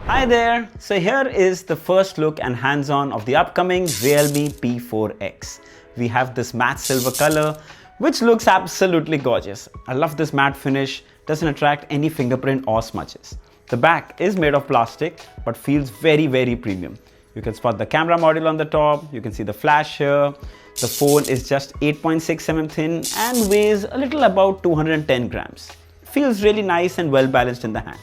Hi there! So here is the first look and hands-on of the upcoming Realme P4x. We have this matte silver color, which looks absolutely gorgeous. I love this matte finish, doesn't attract any fingerprint or smudges. The back is made of plastic, but feels very premium. You can spot the camera module on the top, you can see the flash here. The phone is just 8.6 mm thin and weighs a little about 210 grams. Feels really nice and well balanced in the hand.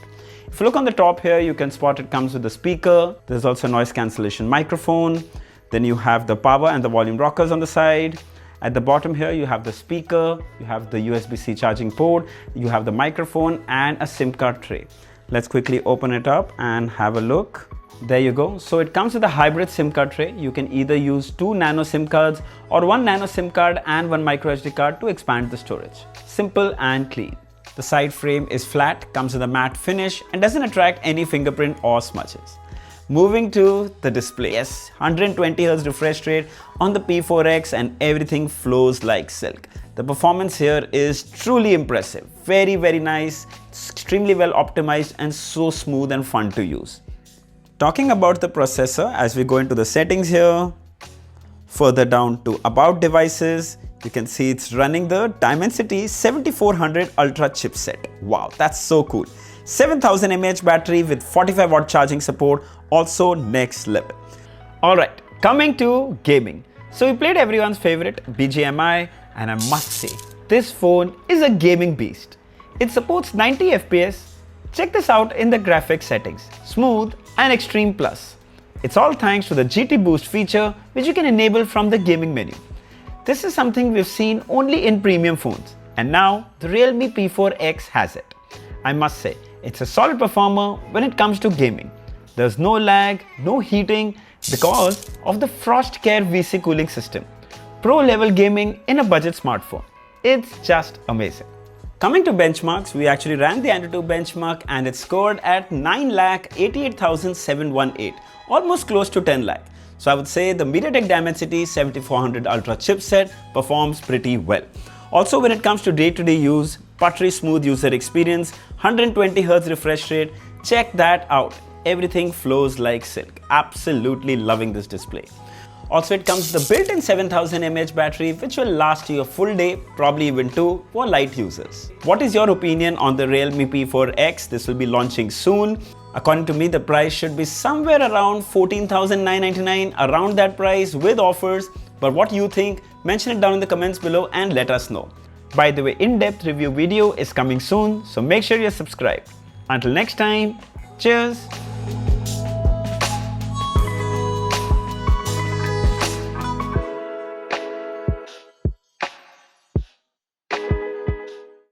If you look on the top here, you can spot it comes with a speaker. There's also a noise cancellation microphone. Then you have the power and the volume rockers on the side. At the bottom here, you have the speaker, you have the USB-C charging port, you have the microphone and a SIM card tray. Let's quickly open it up and have a look. There you go. So it comes with a hybrid SIM card tray. You can either use 2 nano SIM cards or 1 nano SIM card and 1 micro SD card to expand the storage. Simple and clean. The side frame is flat, comes with a matte finish and doesn't attract any fingerprint or smudges. Moving to the display. Yes, 120Hz refresh rate on the P4x and everything flows like silk. The performance here is truly impressive. Very nice, it's extremely well optimized and so smooth and fun to use. Talking about the processor, as we go into the settings here, further down to about devices, you can see it's running the Dimensity 7400 Ultra chipset. Wow, that's so cool. 7000 mAh battery with 45 watt charging support, also next level. Alright, coming to gaming. So we played everyone's favorite BGMI and I must say, this phone is a gaming beast. It supports 90 FPS. Check this out in the graphics settings, smooth and extreme plus. It's all thanks to the GT Boost feature which you can enable from the gaming menu. This is something we've seen only in premium phones and now the Realme P4x has it. I must say, it's a solid performer when it comes to gaming. There's no lag, no heating because of the FrostCare VC cooling system. Pro level gaming in a budget smartphone. It's just amazing. Coming to benchmarks, we actually ran the AnTuTu benchmark and it scored at 9,88,718, almost close to 10 lakh. So I would say the MediaTek Dimensity 7400 Ultra chipset performs pretty well. Also when it comes to day-to-day use, buttery smooth user experience, 120Hz refresh rate, check that out. Everything flows like silk. Absolutely loving this display. Also it comes with the built-in 7000 mAh battery which will last you a full day, probably even 2 for light users. What is your opinion on the Realme P4x? This will be launching soon. According to me, the price should be somewhere around 14,999, around that price with offers. But what you think? Mention it down in the comments below and let us know. By the way, in-depth review video is coming soon, so make sure you're subscribed. Until next time, cheers!